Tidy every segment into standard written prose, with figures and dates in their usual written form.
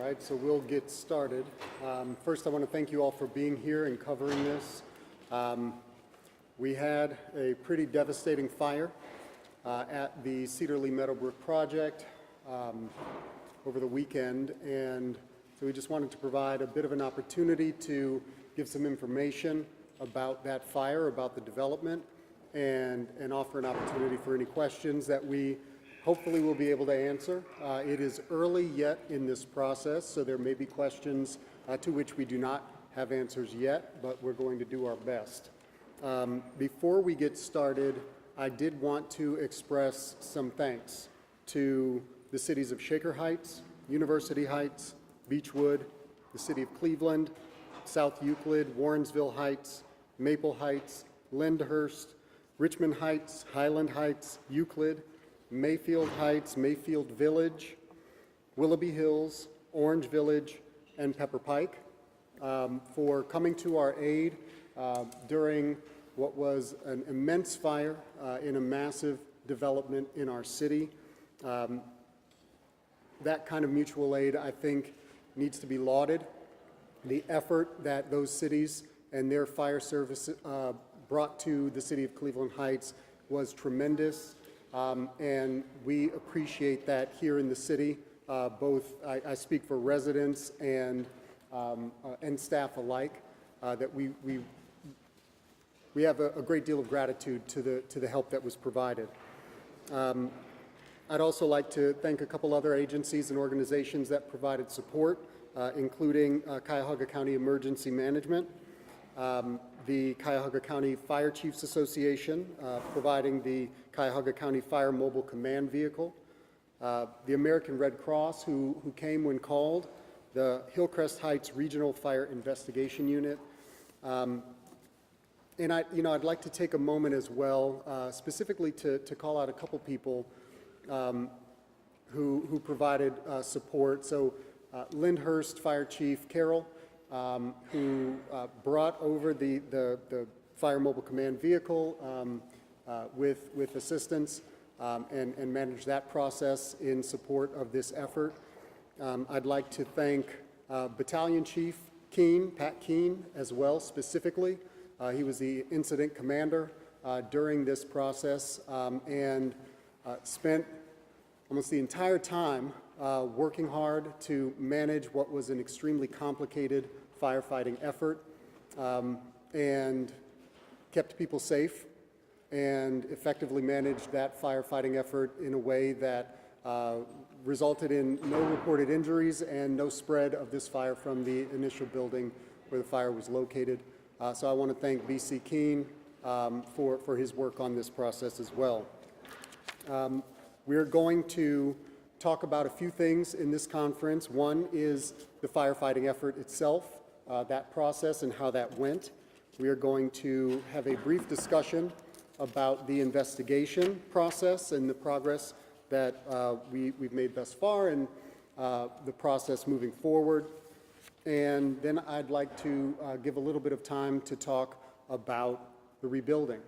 right, so we'll get started. First, I want to thank you all for being here and covering this. We had a pretty devastating fire at the Cedar Lee Meadowbrook project over the weekend, and so we just wanted to provide a bit of an opportunity to give some information about that fire, about the development, and offer an opportunity for any questions that we hopefully we'll be able to answer. It is early yet in this process, so there may be questions to which we do not have answers yet, but we're going to do our best. Before we get started, I did want to express some thanks to the cities of Shaker Heights, University Heights, Beechwood, the city of Cleveland, South Euclid, Warrensville Heights, Maple Heights, Lyndhurst, Richmond Heights, Highland Heights, Euclid, Mayfield Heights, Mayfield Village, Willoughby Hills, Orange Village, and Pepper Pike for coming to our aid during what was an immense fire in a massive development in our city. That kind of mutual aid, I think, needs to be lauded. The effort that those cities and their fire service brought to the city of Cleveland Heights was tremendous. And we appreciate that here in the city. Both, I speak for residents and staff alike, that we have a great deal of gratitude to the help that was provided. I'd also like to thank a couple other agencies and organizations that provided support, including Cuyahoga County Emergency Management, the Cuyahoga County Fire Chiefs Association, providing the Cuyahoga County Fire Mobile Command Vehicle, the American Red Cross, who came when called, the Hillcrest Heights Regional Fire Investigation Unit. And I'd like to take a moment as well, specifically to call out a couple people who provided support. So Lyndhurst Fire Chief Carroll, who brought over the Fire Mobile Command Vehicle with assistance and managed that process in support of this effort. I'd like to thank Battalion Chief Keene, Pat Keene, as well, specifically. He was the incident commander during this process and spent almost the entire time working hard to manage what was an extremely complicated firefighting effort and kept people safe and effectively managed that firefighting effort in a way that resulted in no reported injuries and no spread of this fire from the initial building where the fire was located. So I want to thank B.C. Keene for his work on this process as well. We're going to talk about a few things in this conference. One is the firefighting effort itself, that process and how that went. We are going to have a brief discussion about the investigation process and the progress that we've made thus far and the process moving forward. And then I'd like to give a little bit of time to talk about the rebuilding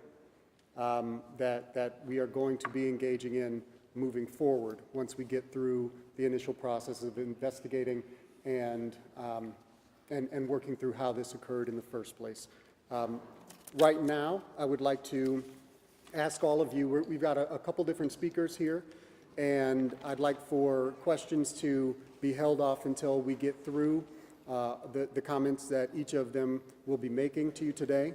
that we are going to be engaging in moving forward once we get through the initial process of investigating and working through how this occurred in the first place. Right now, I would like to ask all of you, we've got a couple different speakers here, and I'd like for questions to be held off until we get through the comments that each of them will be making to you today,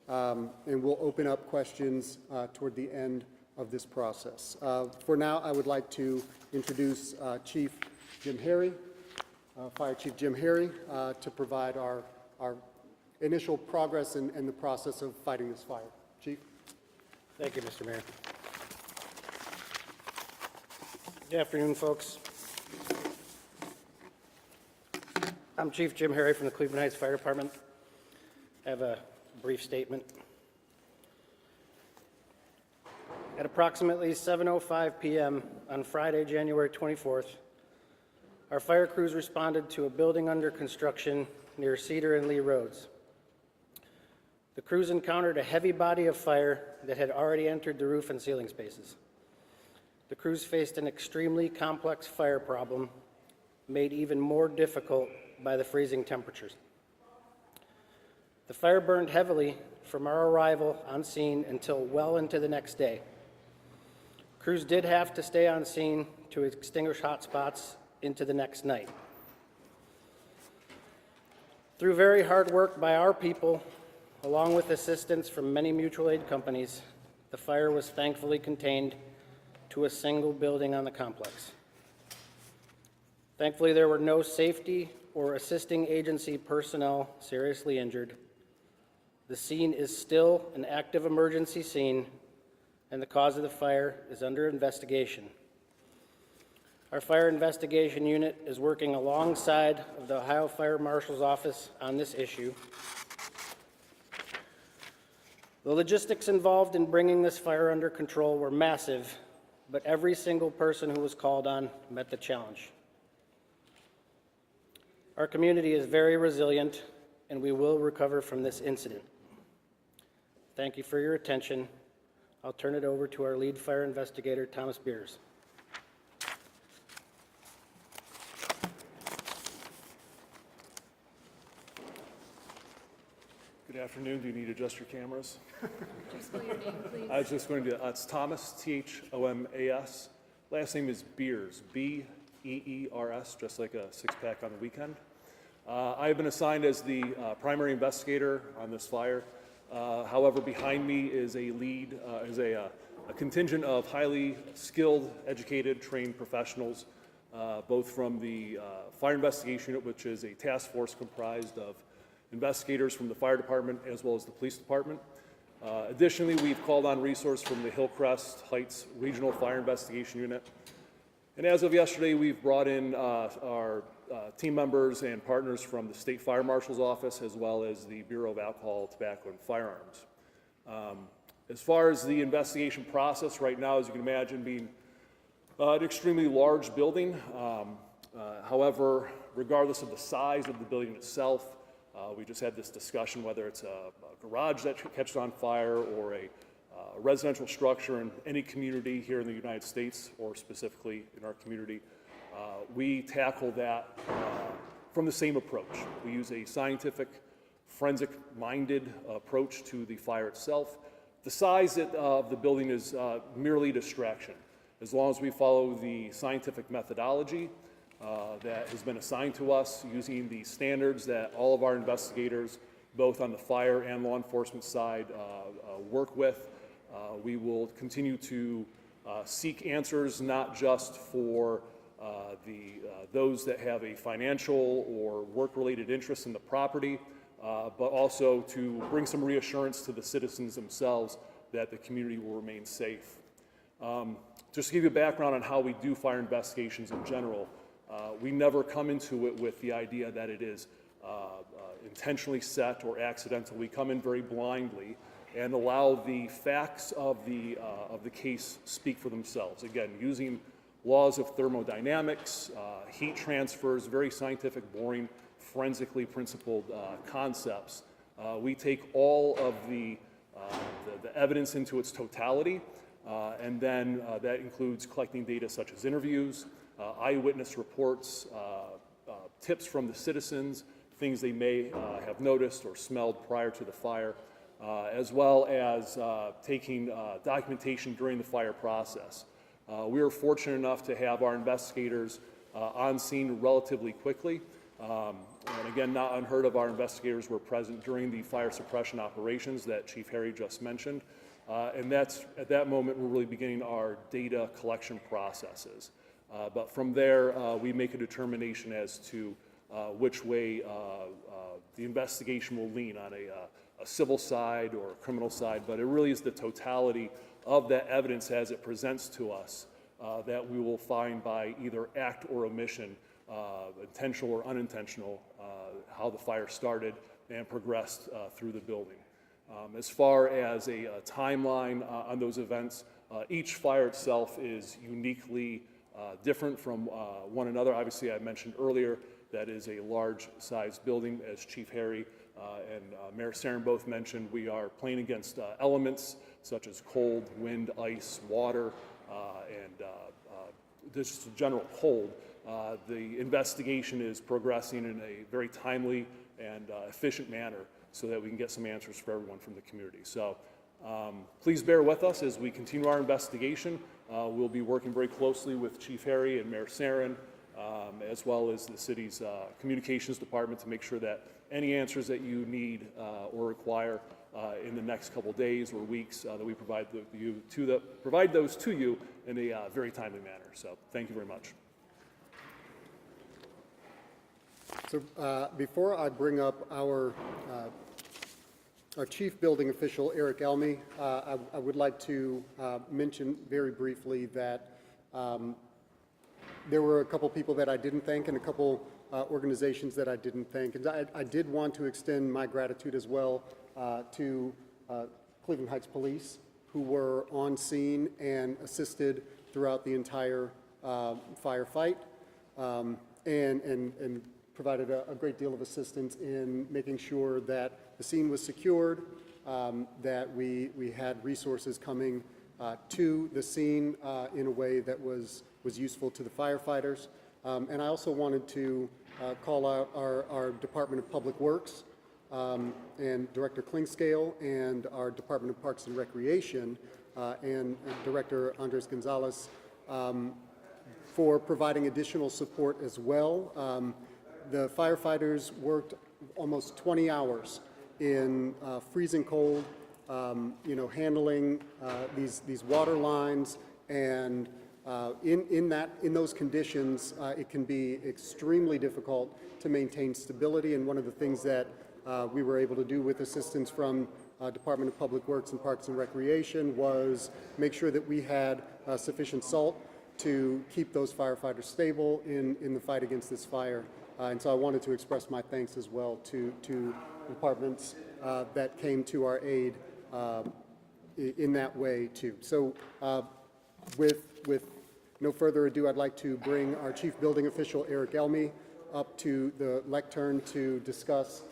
and we'll open up questions toward the end of this process. For now, I would like to introduce Chief Jim Harry, Fire Chief Jim Harry, to provide our initial progress and the process of fighting this fire. Chief. Thank you, Mr. Mayor. Good afternoon, folks. I'm Chief Jim Harry from the Cleveland Heights Fire Department. I have a brief statement. At approximately 7:05 p.m. on Friday, January 24th, our fire crews responded to a building under construction near Cedar and Lee Roads. The crews encountered a heavy body of fire that had already entered the roof and ceiling spaces. The crews faced an extremely complex fire problem made even more difficult by the freezing temperatures. The fire burned heavily from our arrival on scene until well into the next day. Crews did have to stay on scene to extinguish hot spots into the next night. Through very hard work by our people, along with assistance from many mutual aid companies, the fire was thankfully contained to a single building on the complex. Thankfully, there were no safety or assisting agency personnel seriously injured. The scene is still an active emergency scene, and the cause of the fire is under investigation. Our fire investigation unit is working alongside of the Ohio Fire Marshal's Office on this issue. The logistics involved in bringing this fire under control were massive, but every single person who was called on met the challenge. Our community is very resilient, and we will recover from this incident. Thank you for your attention. I'll turn it over to our lead fire investigator, Thomas Beers. Good afternoon. Do you need to adjust your cameras? Just spell your name, please. I was just going to, it's Thomas, Thomas. Last name is Beers, Beers, just like a six-pack on the weekend. I have been assigned as the primary investigator on this fire. However, behind me is a contingent of highly skilled, educated, trained professionals, both from the Fire Investigation Unit, which is a task force comprised of investigators from the fire department as well as the police department. Additionally, we've called on resource from the Hillcrest Heights Regional Fire Investigation Unit. And as of yesterday, we've brought in our team members and partners from the State Fire Marshal's Office as well as the Bureau of Alcohol, Tobacco, and Firearms. As far as the investigation process right now, as you can imagine, being an extremely large building. However, regardless of the size of the building itself, we just had this discussion whether it's a garage that catches on fire or a residential structure in any community here in the United States or specifically in our community. We tackle that from the same approach. We use a scientific, forensic-minded approach to the fire itself. The size of the building is merely distraction. As long as we follow the scientific methodology that has been assigned to us using the standards that all of our investigators, both on the fire and law enforcement side, work with, we will continue to seek answers not just for those that have a financial or work-related interest in the property, but also to bring some reassurance to the citizens themselves that the community will remain safe. Just to give you a background on how we do fire investigations in general, we never come into it with the idea that it is intentionally set or accidental. We come in very blindly and allow the facts of the case speak for themselves. Again, using laws of thermodynamics, heat transfers, very scientific, boring, forensically principled concepts. We take all of the evidence into its totality, and then that includes collecting data such as interviews, eyewitness reports, tips from the citizens, things they may have noticed or smelled prior to the fire, as well as taking documentation during the fire process. We were fortunate enough to have our investigators on scene relatively quickly. And again, not unheard of, our investigators were present during the fire suppression operations that Chief Harry just mentioned. And that's, at that moment, we're really beginning our data collection processes. But from there, we make a determination as to which way the investigation will lean on a civil side or a criminal side. But it really is the totality of that evidence as it presents to us that we will find by either act or omission, intentional or unintentional, how the fire started and progressed through the building. As far as a timeline on those events, each fire itself is uniquely different from one another. Obviously, I mentioned earlier that is a large-sized building, as Chief Harry and Mayor Sarin both mentioned. We are playing against elements such as cold, wind, ice, water, and just general cold. the investigation is progressing in a very timely and efficient manner so that we can get some answers for everyone from the community. So please bear with us as we continue our investigation. We'll be working very closely with Chief Harry and Mayor Sarin, as well as the city's communications department to make sure that any answers that you need or require in the next couple days or weeks that we provide those to you in a very timely manner. So thank you very much. So before I bring up our chief building official, Eric Elmy, I would like to mention very briefly that there were a couple people that I didn't thank and a couple organizations that I didn't thank. And I did want to extend my gratitude as well to Cleveland Heights Police, who were on scene and assisted throughout the entire firefight and provided a great deal of assistance in making sure that the scene was secured, that we had resources coming to the scene in a way that was useful to the firefighters. And I also wanted to call out our Department of Public Works and Director Klingscale and our Department of Parks and Recreation and Director Andres Gonzalez for providing additional support as well. The firefighters worked almost 20 hours in freezing cold, handling these water lines, and in those conditions, it can be extremely difficult to maintain stability. And one of the things that we were able to do with assistance from Department of Public Works and Parks and Recreation was make sure that we had sufficient salt to keep those firefighters stable in the fight against this fire. And so I wanted to express my thanks as well to departments that came to our aid in that way too. So with no further ado, I'd like to bring our Chief Building Official, Eric Elmy, up to the lectern to discuss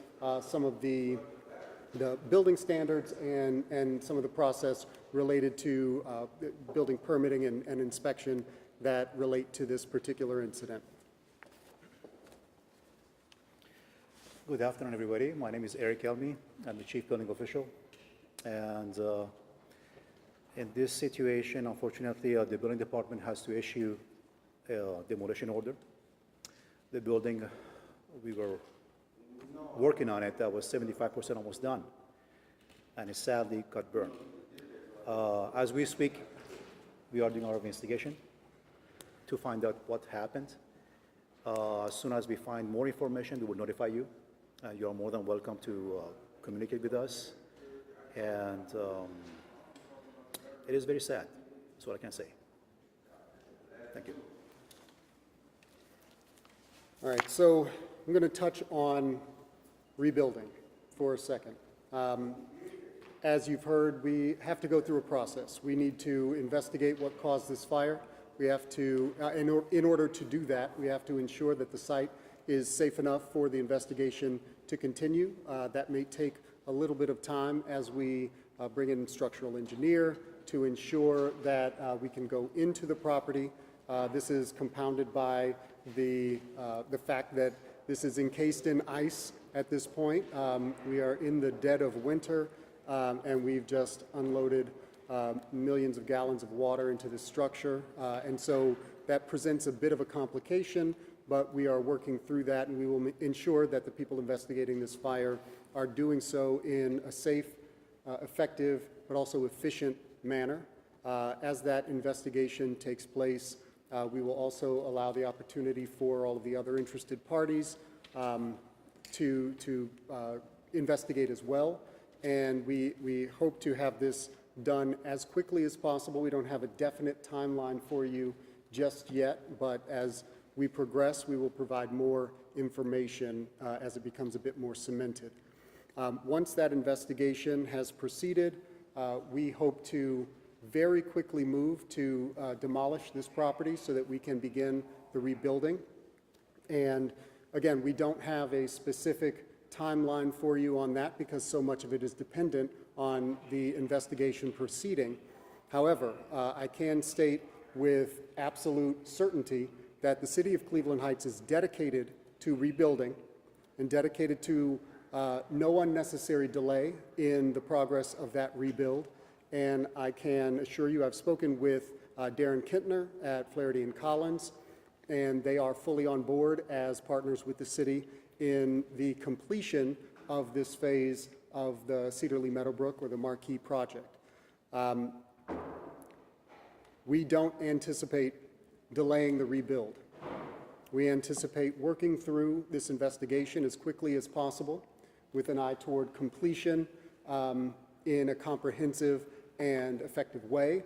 some of the building standards and some of the process related to building permitting and inspection that relate to this particular incident. Good afternoon, everybody. My name is Eric Elmy. I'm the Chief Building Official. And in this situation, unfortunately, the building department has to issue a demolition order. The building, we were working on it, that was 75% almost done, and it sadly got burned. As we speak, we are doing our investigation to find out what happened. As soon as we find more information, we will notify you. You are more than welcome to communicate with us. And it is very sad. That's what I can say. Thank you. All right, so I'm going to touch on rebuilding for a second. As you've heard, we have to go through a process. We need to investigate what caused this fire. We have to, in order to do that, we have to ensure that the site is safe enough for the investigation to continue. That may take a little bit of time as we bring in a structural engineer to ensure that we can go into the property. This is compounded by the fact that this is encased in ice at this point. We are in the dead of winter, and we've just unloaded millions of gallons of water into this structure. And so that presents a bit of a complication, but we are working through that, and we will ensure that the people investigating this fire are doing so in a safe, effective, but also efficient manner. As that investigation takes place, we will also allow the opportunity for all of the other interested parties to investigate as well. And we hope to have this done as quickly as possible. We don't have a definite timeline for you just yet, but as we progress, we will provide more information as it becomes a bit more cemented. Once that investigation has proceeded, we hope to very quickly move to demolish this property so that we can begin the rebuilding. And again, we don't have a specific timeline for you on that because so much of it is dependent on the investigation proceeding. However, I can state with absolute certainty that the city of Cleveland Heights is dedicated to rebuilding and dedicated to no unnecessary delay in the progress of that rebuild. And I can assure you, I've spoken with Darren Kintner at Flaherty and Collins, and they are fully on board as partners with the city in the completion of this phase of the Cedar Lee Meadowbrook, or the Marquee project. We don't anticipate delaying the rebuild. We anticipate working through this investigation as quickly as possible with an eye toward completion in a comprehensive and effective way,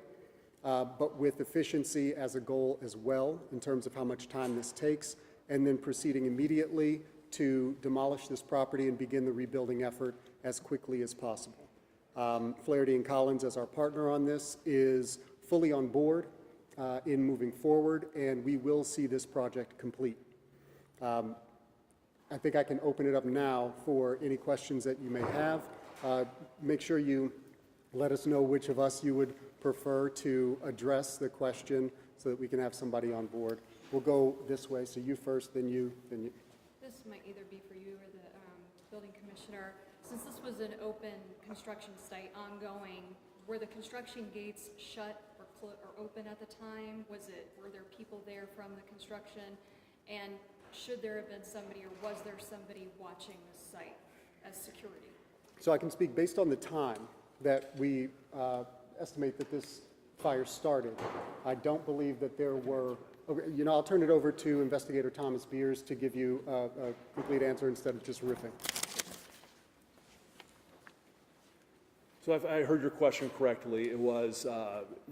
but with efficiency as a goal as well in terms of how much time this takes, and then proceeding immediately to demolish this property and begin the rebuilding effort as quickly as possible. Flaherty and Collins, as our partner on this, is fully on board in moving forward, and we will see this project complete. I think I can open it up now for any questions that you may have. Make sure you let us know which of us you would prefer to address the question so that we can have somebody on board. We'll go this way, so you first, then you, then you. This might either be for you or the building commissioner. Since this was an open construction site ongoing, were the construction gates shut or open at the time? Were there people there from the construction? And should there have been somebody, or was there somebody watching the site as security? So I can speak based on the time that we estimate that this fire started. I don't believe that there were, okay, you know, I'll turn it over to Investigator Thomas Beers to give you a complete answer instead of just riffing. So if I heard your question correctly, it was,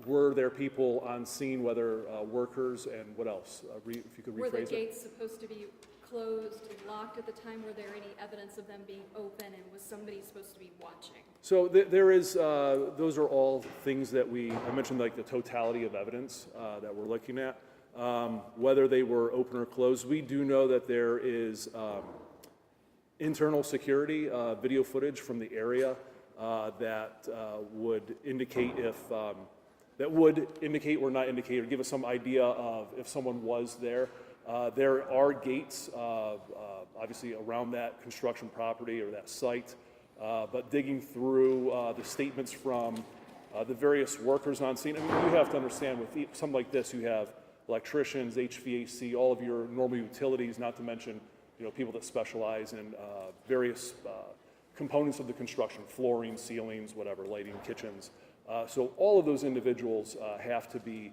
were there people on scene, whether workers, and what else? If you could rephrase it. Were the gates supposed to be closed and locked at the time? Were there any evidence of them being open, and was somebody supposed to be watching? So there is, those are all things that I mentioned, like the totality of evidence that we're looking at. Whether they were open or closed, we do know that there is internal security video footage from the area that would indicate that would indicate or not indicate, or give us some idea of if someone was there. There are gates, obviously, around that construction property or that site, but digging through the statements from the various workers on scene. I mean, you have to understand, with something like this, you have electricians, HVAC, all of your normal utilities, not to mention, you know, people that specialize in various components of the construction, flooring, ceilings, whatever, lighting, kitchens. So all of those individuals have to be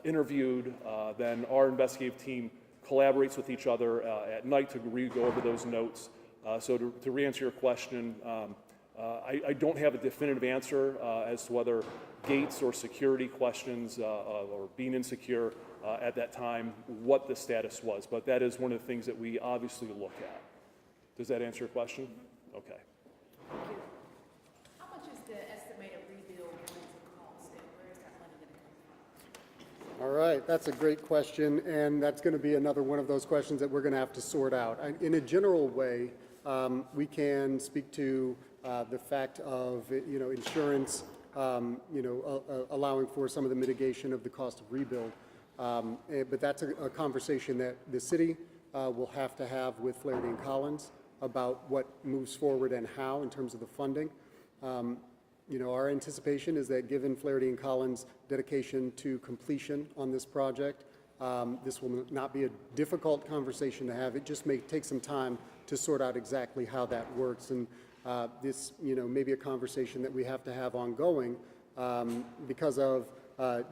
interviewed. Then our investigative team collaborates with each other at night to go over those notes. So to re-answer your question, I don't have a definitive answer as to whether gates or security questions or being insecure at that time, what the status was. But that is one of the things that we obviously look at. Does that answer your question? Okay. How much is the estimated rebuild going to cost, and where is that money going to come from? All right, that's a great question, and that's going to be another one of those questions that we're going to have to sort out. In a general way, we can speak to the fact of, you know, insurance, allowing for some of the mitigation of the cost of rebuild. But that's a conversation that the city will have to have with Flaherty and Collins about what moves forward and how in terms of the funding. Our anticipation is that given Flaherty and Collins' dedication to completion on this project, this will not be a difficult conversation to have. It just may take some time to sort out exactly how that works. And this, may be a conversation that we have to have ongoing because of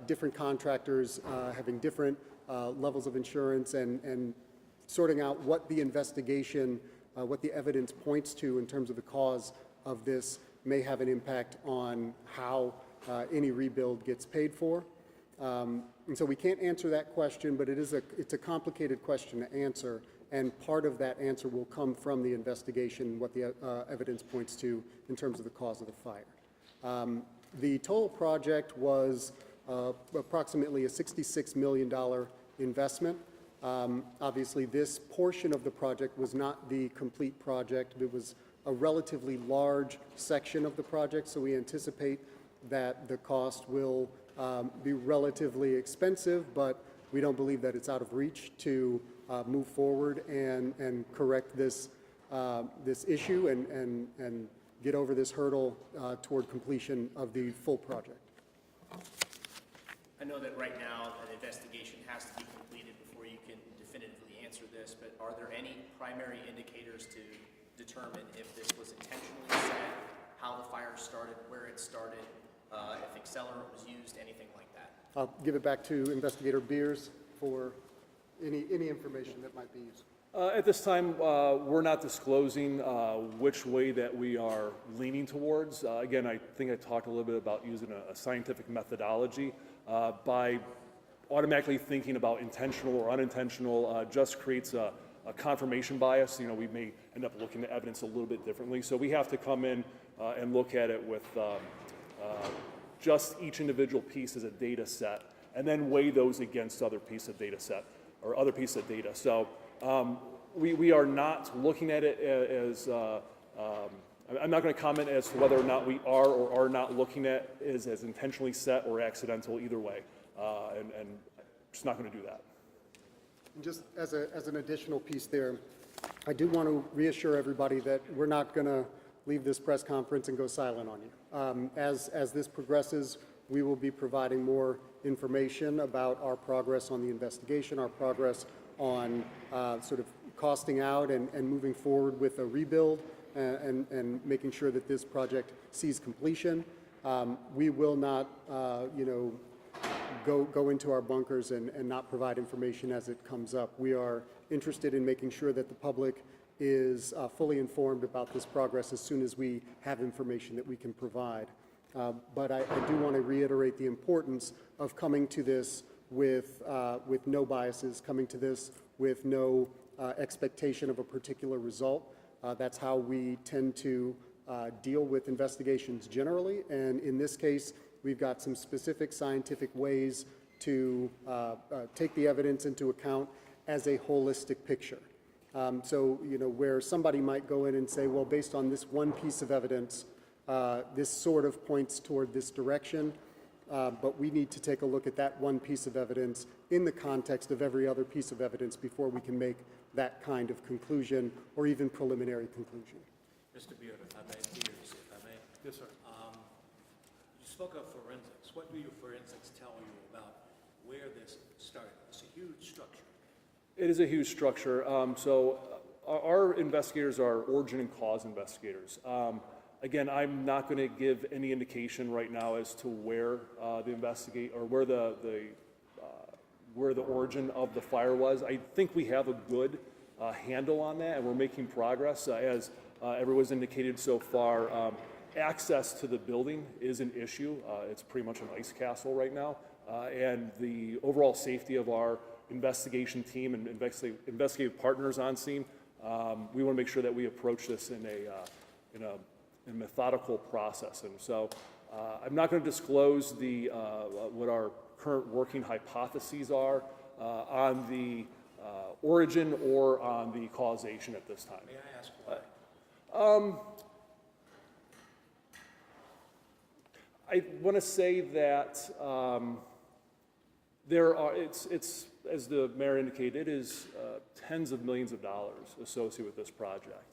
different contractors having different levels of insurance and sorting out what the investigation, what the evidence points to in terms of the cause of this may have an impact on how any rebuild gets paid for. And so we can't answer that question, but it's a complicated question to answer, and part of that answer will come from the investigation, what the evidence points to in terms of the cause of the fire. The total project was approximately a $66 million investment. Obviously, this portion of the project was not the complete project. It was a relatively large section of the project, so we anticipate that the cost will be relatively expensive, but we don't believe that it's out of reach to move forward and correct this, this issue and get over this hurdle toward completion of the full project. I know that right now, an investigation has to be completed before you can definitively answer this, but are there any primary indicators to determine if this was intentionally set, how the fire started, where it started, if accelerant was used, anything like that? I'll give it back to Investigator Beers for any information that might be used. At this time, we're not disclosing which way that we are leaning towards. Again, I think I talked a little bit about using a scientific methodology. By automatically thinking about intentional or unintentional just creates a confirmation bias. You know, we may end up looking at evidence a little bit differently. So we have to come in and look at it with just each individual piece as a data set, and then weigh those against other piece of data set or other piece of data. So we are not looking at it as, I'm not going to comment as to whether or not we are or are not looking at it as intentionally set or accidental either way, and just not going to do that. Just as an additional piece there, I do want to reassure everybody that we're not going to leave this press conference and go silent on you. As this progresses, we will be providing more information about our progress on the investigation, our progress on sort of costing out and moving forward with a rebuild and making sure that this project sees completion. We will not, go into our bunkers and not provide information as it comes up. We are interested in making sure that the public is fully informed about this progress as soon as we have information that we can provide. But I do want to reiterate the importance of coming to this with no biases, coming to this with no expectation of a particular result. That's how we tend to deal with investigations generally, and in this case, we've got some specific scientific ways to take the evidence into account as a holistic picture. So, where somebody might go in and say, well, based on this one piece of evidence, this sort of points toward this direction, but we need to take a look at that one piece of evidence in the context of every other piece of evidence before we can make that kind of conclusion or even preliminary conclusion. Mr. Beard, if I may. Yes, sir. You spoke of forensics. What do your forensics tell you about where this started? It's a huge structure. It is a huge structure. So our investigators are origin and cause investigators. Again, I'm not going to give any indication right now as to where where the origin of the fire was. I think we have a good handle on that, and we're making progress. As everyone's indicated so far, access to the building is an issue. It's pretty much an ice castle right now, and the overall safety of our investigation team and investigative partners on scene, we want to make sure that we approach this in a methodical process. And so I'm not going to disclose what our current working hypotheses are on the origin or on the causation at this time. May I ask why? I want to say that it's as the mayor indicated, it is tens of millions of dollars associated with this project.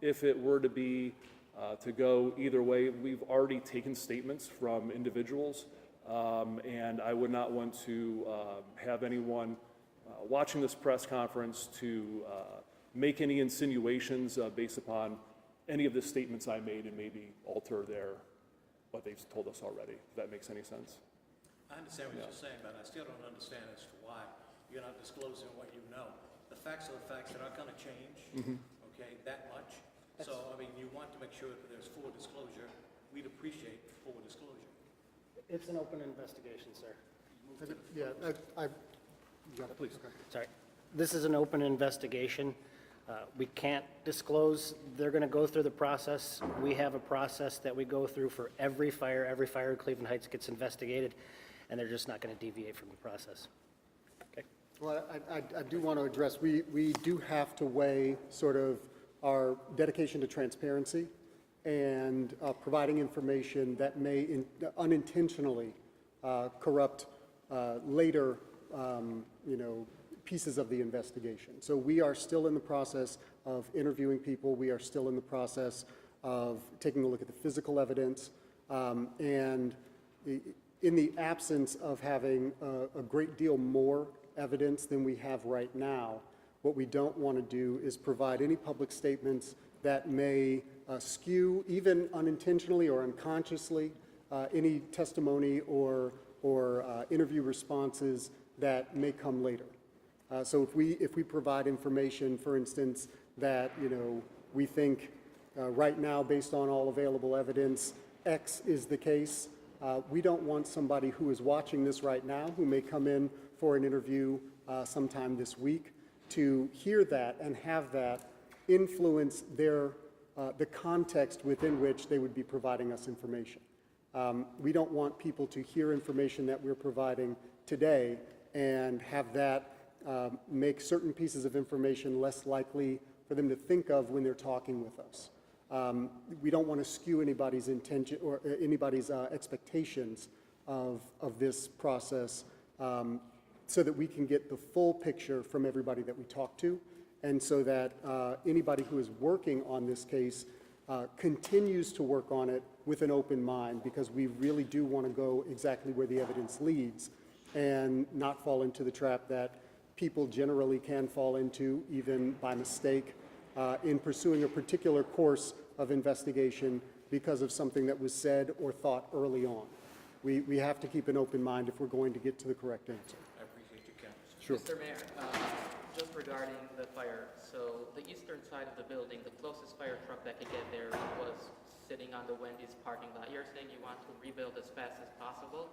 If it were to be to go either way, we've already taken statements from individuals, and I would not want to have anyone watching this press conference to make any insinuations based upon any of the statements I made and maybe alter what they've told us already, if that makes any sense. I understand what you're saying, but I still don't understand as to why you're not disclosing what you know. The facts are the facts that aren't going to change, okay, that much. So, I mean, you want to make sure that there's full disclosure. We'd appreciate full disclosure. It's an open investigation, sir. Yeah, you got it. Please. Okay. Sorry. This is an open investigation. We can't disclose. They're going to go through the process. We have a process that we go through for every fire. Every fire in Cleveland Heights gets investigated, and they're just not going to deviate from the process. Okay. Well, I do want to address, we do have to weigh sort of our dedication to transparency and providing information that may unintentionally corrupt later pieces of the investigation. So we are still in the process of interviewing people. We are still in the process of taking a look at the physical evidence. And in the absence of having a great deal more evidence than we have right now, what we don't want to do is provide any public statements that may skew, even unintentionally or unconsciously, any testimony or interview responses that may come later. So if we provide information, for instance, that we think right now, based on all available evidence, X is the case, we don't want somebody who is watching this right now, who may come in for an interview sometime this week, to hear that and have that influence the context within which they would be providing us information. We don't want people to hear information that we're providing today and have that make certain pieces of information less likely for them to think of when they're talking with us. We don't want to skew anybody's intention or anybody's expectations of this process, so that we can get the full picture from everybody that we talk to, and so that anybody who is working on this case continues to work on it with an open mind, because we really do want to go exactly where the evidence leads and not fall into the trap that people generally can fall into, even by mistake, in pursuing a particular course of investigation because of something that was said or thought early on. We have to keep an open mind if we're going to get to the correct answer. I appreciate your comments. Sure. Mr. Mayor, just regarding the fire, so the eastern side of the building, the closest fire truck that could get there was sitting on the Wendy's parking lot. You're saying you want to rebuild as fast as possible?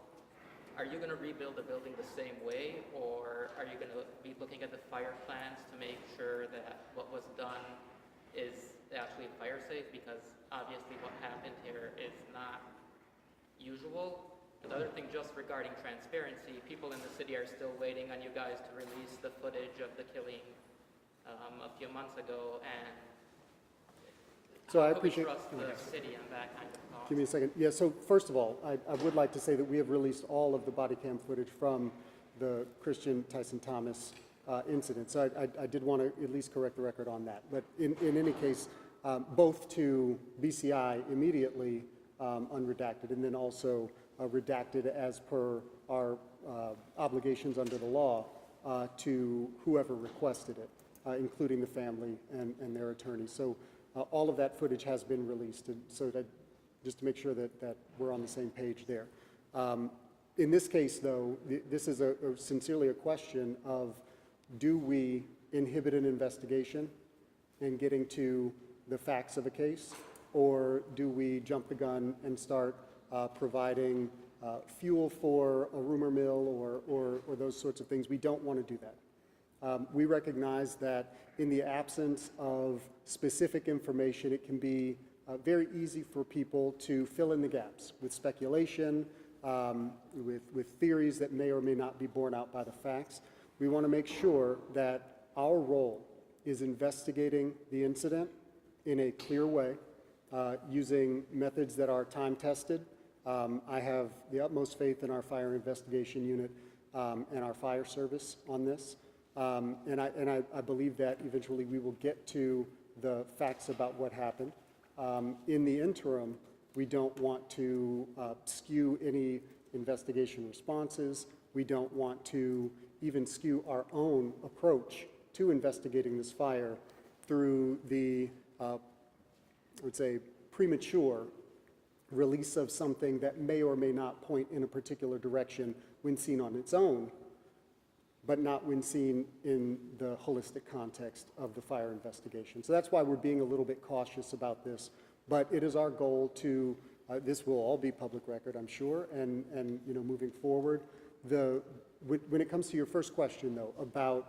Are you going to rebuild the building the same way, or are you going to be looking at the fire plans to make sure that what was done is actually fire safe? Because obviously what happened here is not usual. Another thing, just regarding transparency, people in the city are still waiting on you guys to release the footage of the killing a few months ago, and So I how can we appreciate. trust the city on that kind of cost? Give me a second. Yeah, so first of all, I would like to say that we have released all of the body cam footage from the Christian Tyson Thomas incident. So I did want to at least correct the record on that. But in any case, both to BCI immediately unredacted, and then also redacted as per our obligations under the law to whoever requested it, including the family and their attorney. So all of that footage has been released, and so that, just to make sure that we're on the same page there. In this case, though, this is sincerely a question of, do we inhibit an investigation in getting to the facts of a case, or do we jump the gun and start providing fuel for a rumor mill or those sorts of things? We don't want to do that. We recognize that in the absence of specific information, it can be very easy for people to fill in the gaps with speculation, with theories that may or may not be borne out by the facts. We want to make sure that our role is investigating the incident in a clear way, using methods that are time-tested. I have the utmost faith in our fire investigation unit and our fire service on this. And I believe that eventually we will get to the facts about what happened. In the interim, we don't want to skew any investigation responses. We don't want to even skew our own approach to investigating this fire through the, I would say, premature release of something that may or may not point in a particular direction when seen on its own, but not when seen in the holistic context of the fire investigation. So that's why we're being a little bit cautious about this. But it is our goal to, this will all be public record, I'm sure, and moving forward. When it comes to your first question, though, about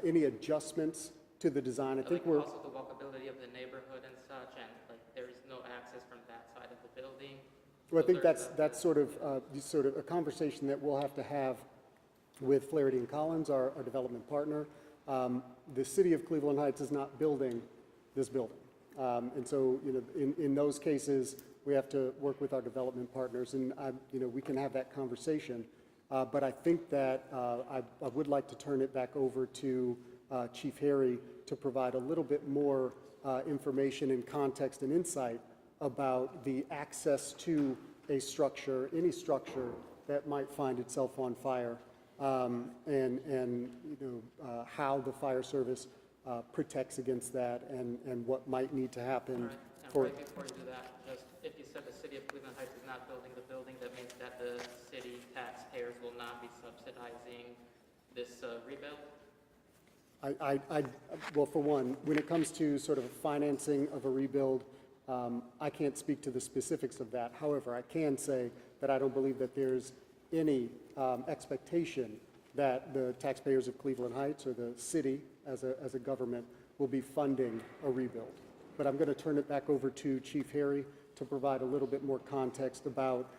any adjustments to the design, I think we're... Also the walkability of the neighborhood and such, and there is no access from that side of the building. Well, I think that's sort of a conversation that we'll have to have with Flaherty and Collins, our development partner. The city of Cleveland Heights is not building this building. And so, in those cases, we have to work with our development partners, and we can have that conversation. But I think that I would like to turn it back over to Chief Harry to provide a little bit more information and context and insight about the access to a structure, any structure that might find itself on fire, and how the fire service protects against that, and what might need to happen. Right. And For right before you do that, just if you said the city of Cleveland Heights is not building the building, that means that the city taxpayers will not be subsidizing this rebuild? Well, for one, when it comes to sort of financing of a rebuild, I can't speak to the specifics of that. However, I can say that I don't believe that there's any expectation that the taxpayers of Cleveland Heights or the city as a government will be funding a rebuild. But I'm going to turn it back over to Chief Harry to provide a little bit more context about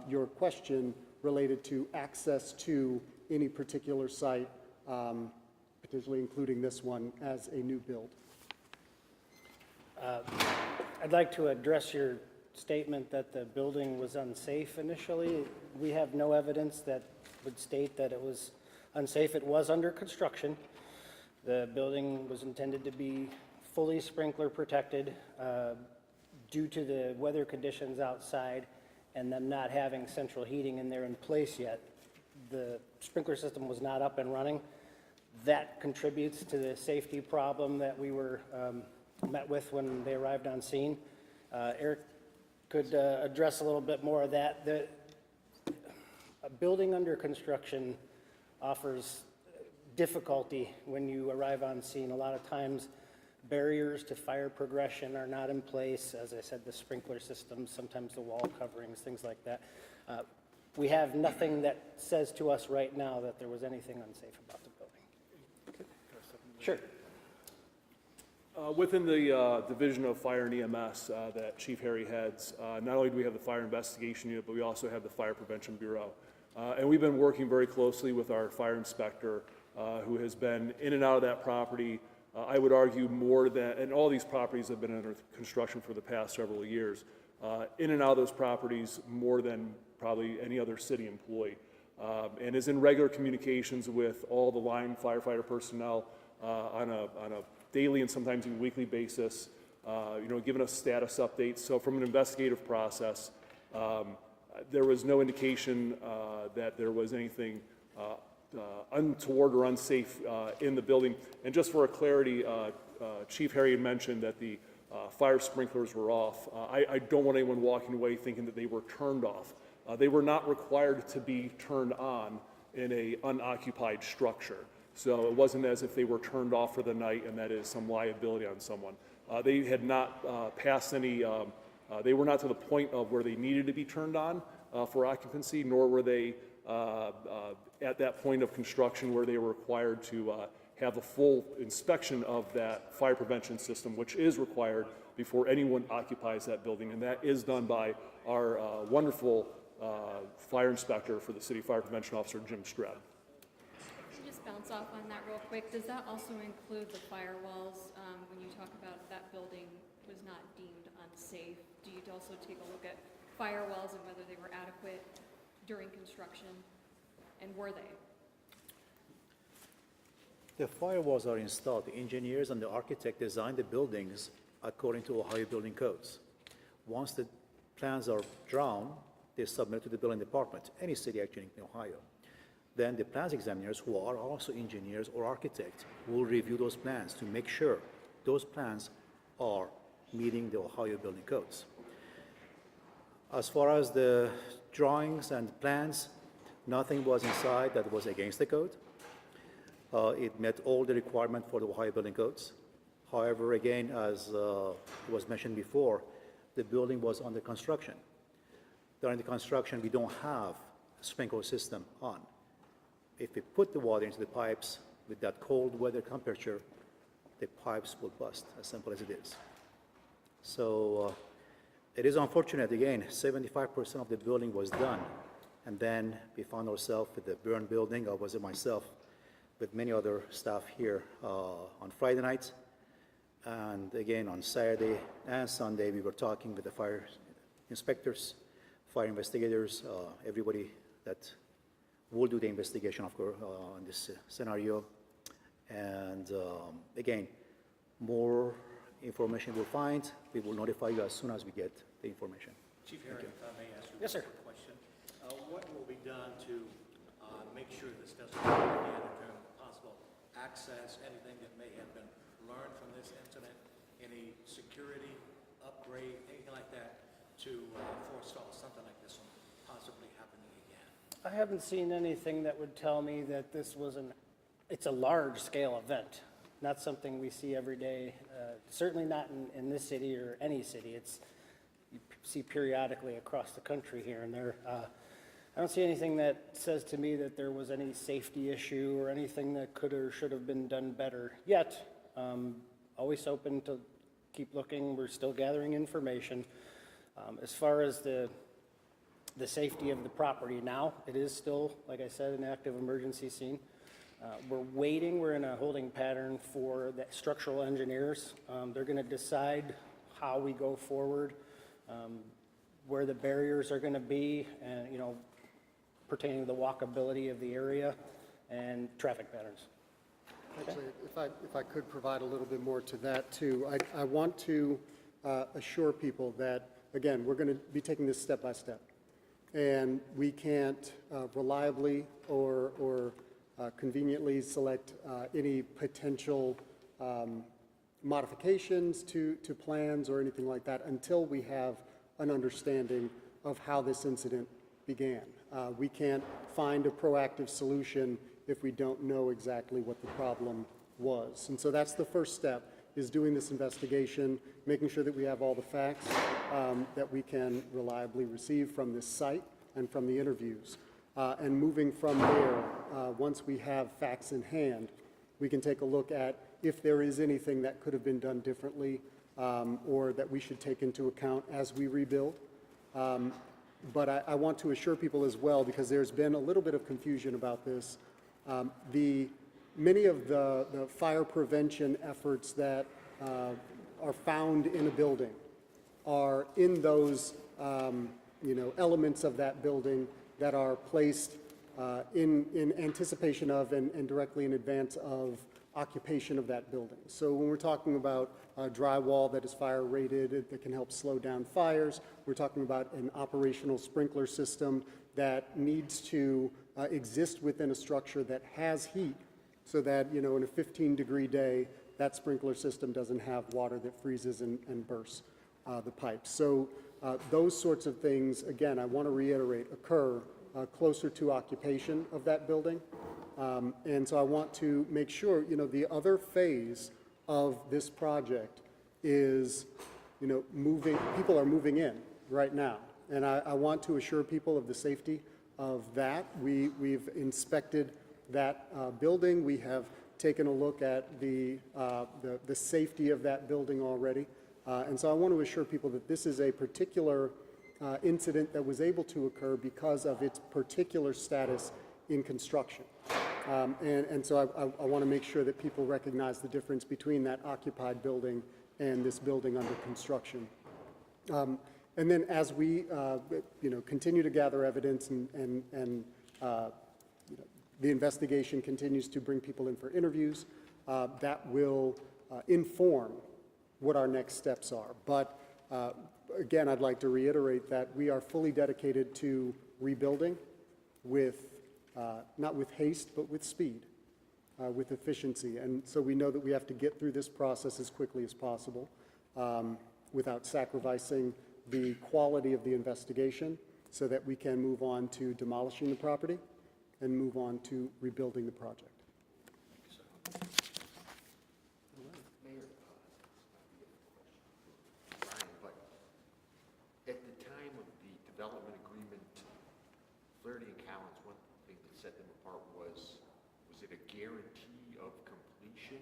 your question related to access to any particular site, potentially including this one as a new build. I'd like to address your statement that the building was unsafe initially. We have no evidence that would state that it was unsafe. It was under construction. The building was intended to be fully sprinkler protected. Due to the weather conditions outside and them not having central heating in there in place yet, the sprinkler system was not up and running. That contributes to the safety problem that we were met with when they arrived on scene. Eric could address a little bit more of that. A building under construction offers difficulty when you arrive on scene. A lot of times barriers to fire progression are not in place. As I said, the sprinkler systems, sometimes the wall coverings, things like that. We have nothing that says to us right now that there was anything unsafe about the building. Sure. Within the Division of Fire and EMS that Chief Harry heads, not only do we have the Fire Investigation Unit, but we also have the Fire Prevention Bureau. And we've been working very closely with our fire inspector, who has been in and out of that property. I would argue more than, and all these properties have been under construction for the past several years, in and out of those properties more than probably any other city employee, and is in regular communications with all the line firefighter personnel on a daily and sometimes even weekly basis, giving us status updates. So from an investigative process, there was no indication that there was anything untoward or unsafe in the building. And just for clarity, Chief Harry had mentioned that the fire sprinklers were off. I don't want anyone walking away thinking that they were turned off. They were not required to be turned on in an unoccupied structure. So it wasn't as if they were turned off for the night and that is some liability on someone. They had not passed any, they were not to the point of where they needed to be turned on for occupancy, nor were they at that point of construction where they were required to have a full inspection of that fire prevention system, which is required before anyone occupies that building. And that is done by our wonderful fire inspector for the City Fire Prevention Officer, Jim Stroud. Just bounce off on that real quick. Does that also include the firewalls? When you talk about that building was not deemed unsafe, do you also take a look at firewalls and whether they were adequate during construction, and were they? The firewalls are installed. The engineers and the architect designed the buildings according to Ohio building codes. Once the plans are drawn, they submit to the building department, any city actually in Ohio. Then the plans examiners, who are also engineers or architects, will review those plans to make sure those plans are meeting the Ohio building codes. As far as the drawings and plans, nothing was inside that was against the code. It met all the requirements for the Ohio building codes. However, again, as was mentioned before, the building was under construction. During the construction, we don't have a sprinkler system on. If we put the water into the pipes with that cold weather temperature, the pipes will bust, as simple as it is. So it is unfortunate, again, 75% of the building was done, and then we found ourselves with the burned building. I was it myself with many other staff here on Friday night, and again on Saturday and Sunday we were talking with the fire inspectors, fire investigators, everybody that we'll do the investigation, of course, in this scenario. And again, more information we'll find, we will notify you as soon as we get the information. Chief Herring, if I may ask you Yes, sir. a question. What will be done to make sure this doesn't happen again in terms of possible access, anything that may have been learned from this incident, any security upgrade, anything like that to forestall something like this from possibly happening again? I haven't seen anything that would tell me that this was it's a large-scale event, not something we see every day, certainly not in this city or any city. You see periodically across the country here and there. I don't see anything that says to me that there was any safety issue or anything that could or should have been done better yet. Always open to keep looking. We're still gathering information. As far as the safety of the property now, it is still, like I said, an active emergency scene. We're waiting, we're in a holding pattern for the structural engineers. They're going to decide how we go forward, where the barriers are going to be, and, pertaining to the walkability of the area and traffic patterns. Actually, if I could provide a little bit more to that too, I want to assure people that, again, we're going to be taking this step by step. And we can't reliably or conveniently select any potential modifications to plans or anything like that until we have an understanding of how this incident began. We can't find a proactive solution if we don't know exactly what the problem was. And so that's the first step, is doing this investigation, making sure that we have all the facts that we can reliably receive from this site and from the interviews. And moving from there, once we have facts in hand, we can take a look at if there is anything that could have been done differently or that we should take into account as we rebuild. But I want to assure people as well, because there's been a little bit of confusion about this. Many of the fire prevention efforts that are found in a building are in those elements of that building that are placed in anticipation of and directly in advance of occupation of that building. So when we're talking about drywall that is fire rated, that can help slow down fires, we're talking about an operational sprinkler system that needs to exist within a structure that has heat, so that, in a 15-degree day, that sprinkler system doesn't have water that freezes and bursts the pipes. So those sorts of things, again, I want to reiterate, occur closer to occupation of that building. And so I want to make sure, the other phase of this project is, people are moving in right now. And I want to assure people of the safety of that. We've inspected that building. We have taken a look at the safety of that building already. And so I want to assure people that this is a particular incident that was able to occur because of its particular status in construction. And so I want to make sure that people recognize the difference between that occupied building and this building under construction. And then as we continue to gather evidence and the investigation continues to bring people in for interviews, that will inform what our next steps are. But again, I'd like to reiterate that we are fully dedicated to rebuilding with, not with haste, but with speed, with efficiency. And so we know that we have to get through this process as quickly as possible without sacrificing the quality of the investigation, so that we can move on to demolishing the property and move on to rebuilding the project. Mayor, Brian, but at the time of the development agreement, Flaherty and Collins, one thing that set them apart was it a guarantee of completion?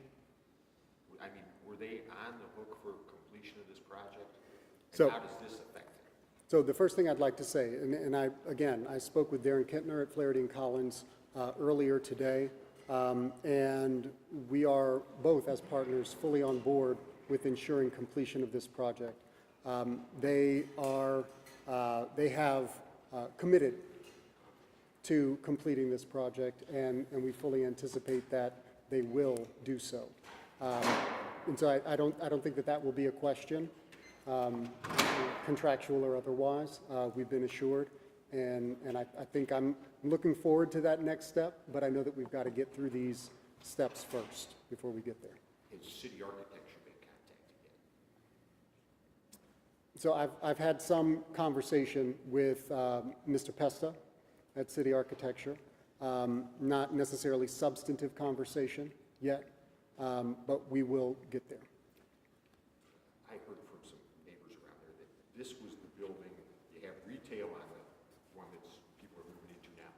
I mean, were they on the hook for completion of this project? And how does this affect it? So the first thing I'd like to say, and I spoke with Darren Kintner at Flaherty and Collins earlier today, and we are both, as partners, fully on board with ensuring completion of this project. They have committed to completing this project, and we fully anticipate that they will do so. And so I don't think that will be a question, contractual or otherwise. We've been assured, and I think I'm looking forward to that next step, but I know that we've got to get through these steps first before we get there. Has city architecture been contacted yet? So I've had some conversation with Mr. Pesta at City Architecture, not necessarily substantive conversation yet, but we will get there. I heard from some neighbors around there that this was the building, you have retail on the one that's people are moving into now.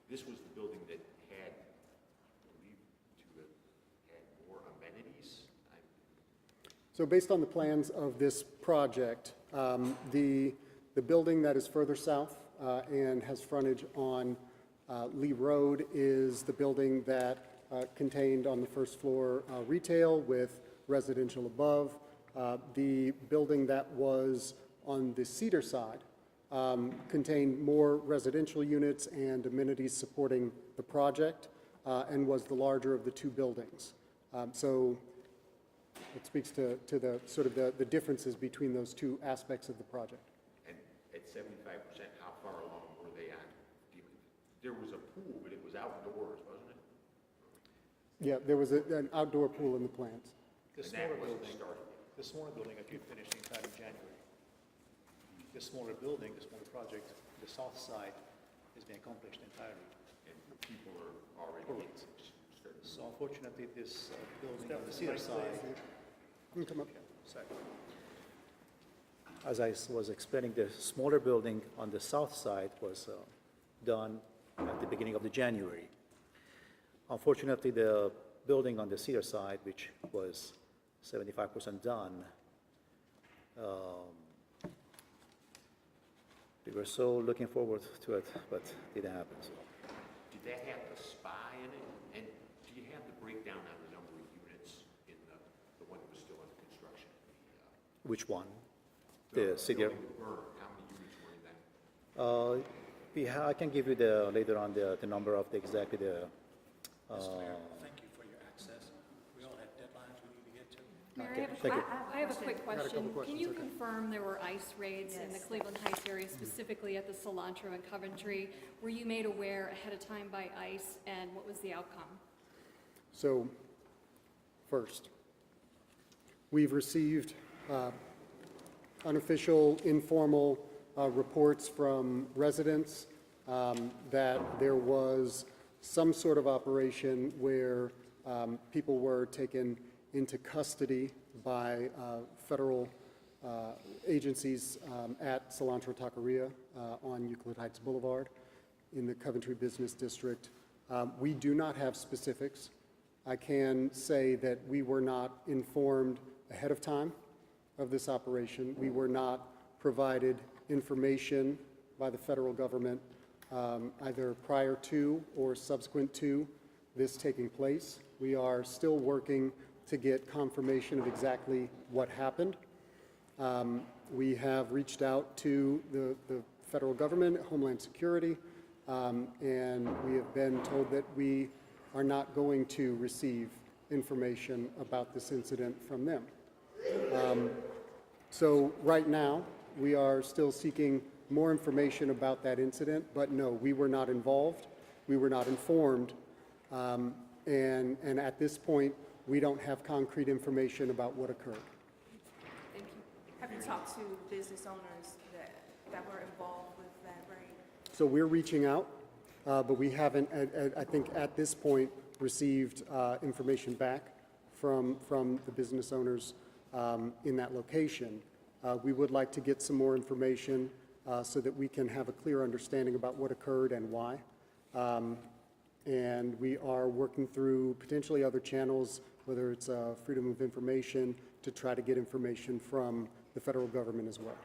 This was the building that had, I believe, had more amenities. So based on the plans of this project, the building that is further south and has frontage on Lee Road is the building that contained on the first floor retail with residential above. The building that was on the Cedar side contained more residential units and amenities supporting the project and was the larger of the two buildings. So it speaks to the sort of the differences between those two aspects of the project. And at 75%, how far along were they on dealing? There was a pool, but it was outdoors, wasn't it? Yeah, there was an outdoor pool in the plans. The And that smaller wasn't building, started. the smaller building that you finished in time in January. The smaller building, the smaller project, the south side is being accomplished entirely. And people are already Correct. starting. So unfortunately, this building on the Cedar side. You can come up. As I was explaining, the smaller building on the south side was done at the beginning of the January. Unfortunately, the building on the Cedar side, which was 75% done, we were so looking forward to it, but it didn't happen. So. Did that have the spa in it? And do you have the breakdown on the number of units in the one that was still under construction? Which one? The city. building that burned, how many units were in that? I can give you later on the number of exactly the. Mr. Mayor, thank you for your access. We all have deadlines we need to get to. Mayor, Thank you. I have a quick question. Can questions, you okay. confirm there were ICE raids in the Cleveland Heights area, specifically at the Cilantro and Coventry? Were you made aware ahead of time by ICE, and what was the outcome? So, first, we've received unofficial, informal reports from residents that there was some sort of operation where people were taken into custody by federal agencies at Cilantro Taqueria on Euclid Heights Boulevard in the Coventry Business District. We do not have specifics. I can say that we were not informed ahead of time of this operation. We were not provided information by the federal government either prior to or subsequent to this taking place. We are still working to get confirmation of exactly what happened. We have reached out to the federal government, Homeland Security, and we have been told that we are not going to receive information about this incident from them. So right now, we are still seeking more information about that incident, but no, we were not involved, we were not informed, and at this point, we don't have concrete information about what occurred. Thank you. Have you talked to business owners that were involved with that raid? So we're reaching out, but we haven't, I think at this point, received information back from the business owners in that location. We would like to get some more information so that we can have a clear understanding about what occurred and why. And we are working through potentially other channels, whether it's Freedom of Information, to try to get information from the federal government as well.